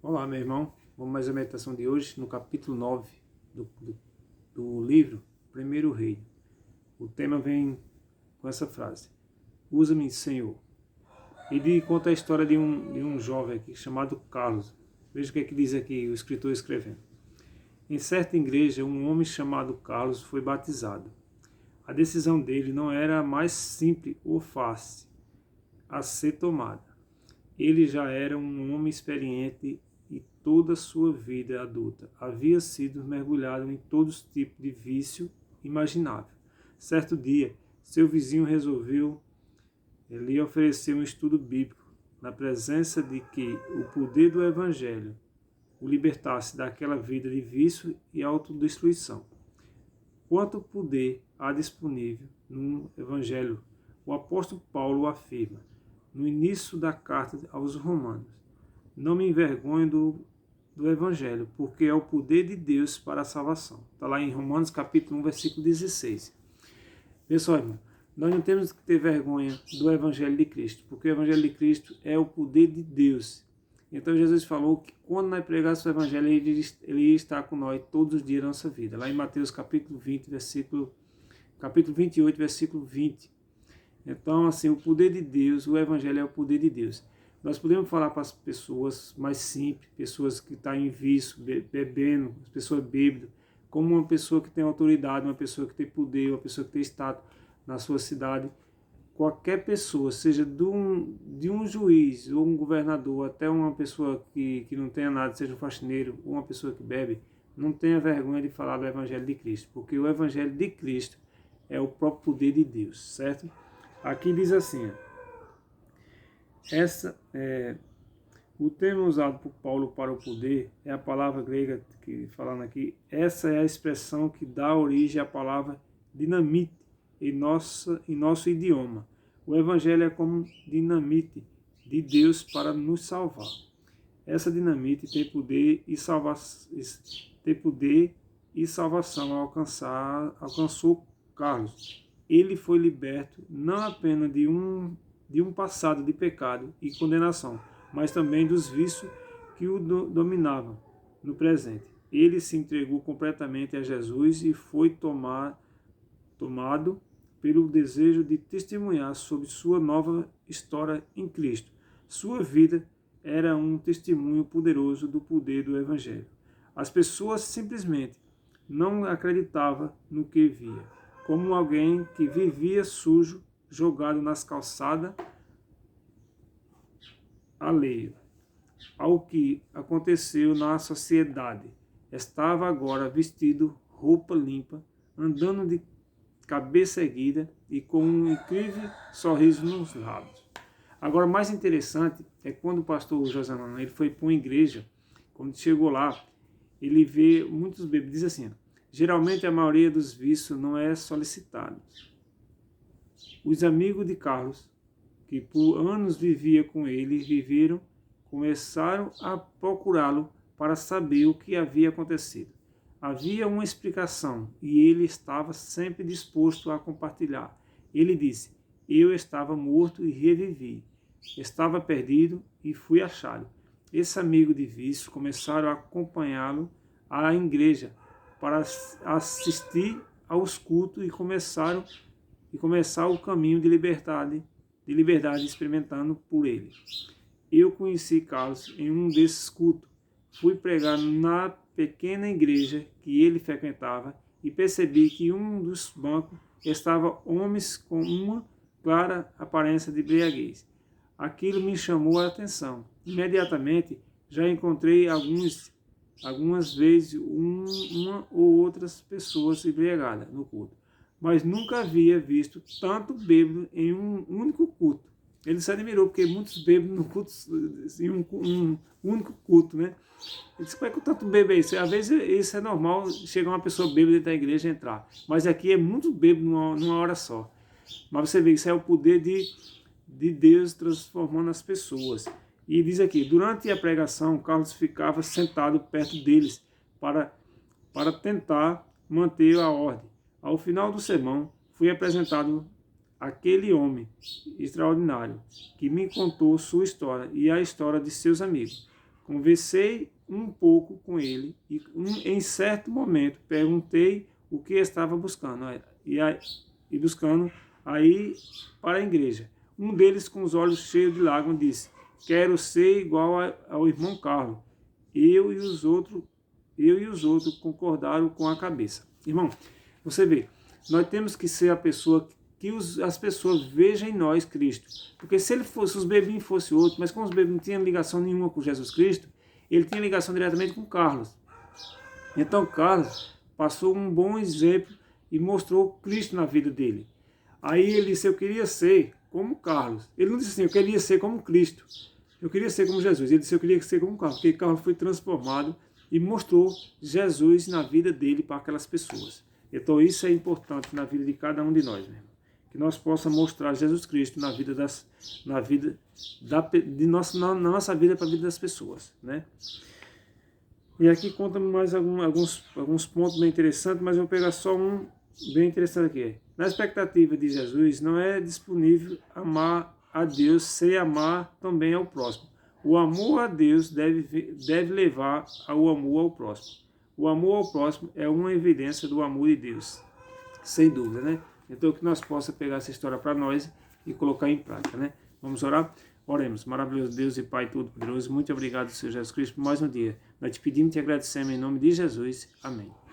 Olá, meu irmão. Vamos mais a meditação de hoje no capítulo 9 do livro Primeiro Reino. O tema vem com essa frase: Usa-me, Senhor. Ele conta a história de um jovem aqui chamado Carlos. Veja o que é que diz aqui o escritor escrevendo. Em certa igreja, um homem chamado Carlos foi batizado. A decisão dele não era a mais simples ou fácil a ser tomada. Ele já era um homem experiente e toda a sua vida adulta havia sido mergulhado em todos os tipos de vício imaginável. Certo dia, seu vizinho resolveu lhe oferecer um estudo bíblico na presença de que o poder do Evangelho o libertasse daquela vida de vício e autodestruição. Quanto poder há disponível no Evangelho? O apóstolo Paulo afirma no início da carta aos Romanos: não me envergonho do Evangelho, porque é o poder de Deus para a salvação. Está lá em Romanos capítulo 1, versículo 16. Pessoal, irmão, nós não temos que ter vergonha do Evangelho de Cristo, porque o Evangelho de Cristo é o poder de Deus. Então Jesus falou que quando nós pregássemos o Evangelho, ele ia estar com nós todos os dias da nossa vida. Lá em Mateus capítulo 28, versículo 20. Então, assim, o poder de Deus, o Evangelho é o poder de Deus. Nós podemos falar para as pessoas mais simples, pessoas que estão em vício, bebendo, pessoas bêbadas, como uma pessoa que tem autoridade, uma pessoa que tem poder, uma pessoa que tem status na sua cidade. Qualquer pessoa, seja de um juiz ou um governador, até uma pessoa que não tenha nada, seja um faxineiro ou uma pessoa que bebe, não tenha vergonha de falar do Evangelho de Cristo, porque o Evangelho de Cristo é o próprio poder de Deus, certo? Aqui diz assim, o termo usado por Paulo para o poder é a palavra grega que falando aqui. Essa é a expressão que dá origem à palavra dinamite em nosso idioma. O Evangelho é como dinamite de Deus para nos salvar. Essa dinamite tem poder e salvação alcançou Carlos. Ele foi liberto não apenas de um passado de pecado e condenação, mas também dos vícios que o dominavam no presente. Ele se entregou completamente a Jesus e foi tomado pelo desejo de testemunhar sobre sua nova história em Cristo. Sua vida era um testemunho poderoso do poder do Evangelho. As pessoas simplesmente não acreditavam no que via, como alguém que vivia sujo, jogado nas calçadas alheio ao que aconteceu na sociedade. Estava agora vestido roupa limpa, andando de cabeça erguida e com um incrível sorriso nos lábios. Agora, mais interessante é quando o pastor José Manuel ele foi para uma igreja, quando chegou lá, ele vê muitos bebês, diz assim, geralmente a maioria dos vícios não é solicitado. Os amigos de Carlos, que por anos vivia com ele, começaram a procurá-lo para saber o que havia acontecido. Havia uma explicação e ele estava sempre disposto a compartilhar. Ele disse: eu estava morto e revivi. Estava perdido e fui achado. Esse amigo de vício começaram a acompanhá-lo à igreja para assistir aos cultos e começar o caminho de liberdade experimentando por ele. Eu conheci Carlos em um desses cultos. Fui pregar na pequena igreja que ele frequentava e percebi que um dos bancos estava homens com uma clara aparência de embriaguez. Aquilo me chamou a atenção. Imediatamente já encontrei algumas vezes uma ou outras pessoas embriagadas no culto, mas nunca havia visto tanto bêbado em um único culto. Ele se admirou, porque muitos bêbados no culto, em um único culto, né? Ele disse: como é que tanto bêbado é isso? Às vezes isso é normal, chegar uma pessoa bêbada dentro da igreja e entrar, mas aqui é muito bêbado numa hora só. Mas você vê, isso é o poder de Deus transformando as pessoas. E diz aqui, durante a pregação, Carlos ficava sentado perto deles para tentar manter a ordem. Ao final do sermão, fui apresentado aquele homem extraordinário que me contou sua história e a história de seus amigos. Conversei um pouco com ele e em certo momento perguntei o que estava buscando e buscando aí para a igreja. Um deles, com os olhos cheios de lágrimas, disse: quero ser igual ao irmão Carlos. Eu e os outros concordaram com a cabeça. Irmão, você vê, nós temos que ser a pessoa que as pessoas vejam em nós Cristo. Porque se os bebinhos fossem outros, mas como os bebinhos não tinham ligação nenhuma com Jesus Cristo, ele tinha ligação diretamente com Carlos. Então Carlos passou um bom exemplo e mostrou Cristo na vida dele. Aí ele disse: eu queria ser como Carlos. Ele não disse assim: eu queria ser como Cristo. Eu queria ser como Jesus. Ele disse: eu queria ser como Carlos. Porque Carlos foi transformado e mostrou Jesus na vida dele para aquelas pessoas. Então isso é importante na vida de cada um de nós, mesmo. Que nós possamos mostrar Jesus Cristo na nossa vida para a vida das pessoas, né? E aqui conta mais alguns pontos bem interessantes, mas eu vou pegar só um bem interessante aqui. Na expectativa de Jesus, não é disponível amar a Deus sem amar também ao próximo. O amor a Deus deve levar ao amor ao próximo. O amor ao próximo é uma evidência do amor de Deus, sem dúvida, né? Então que nós possamos pegar essa história para nós e colocar em prática, né? Vamos orar? Oremos. Maravilhoso Deus e Pai Todo-Poderoso, muito obrigado, Senhor Jesus Cristo, por mais um dia. Nós te pedimos e te agradecemos em nome de Jesus. Amém.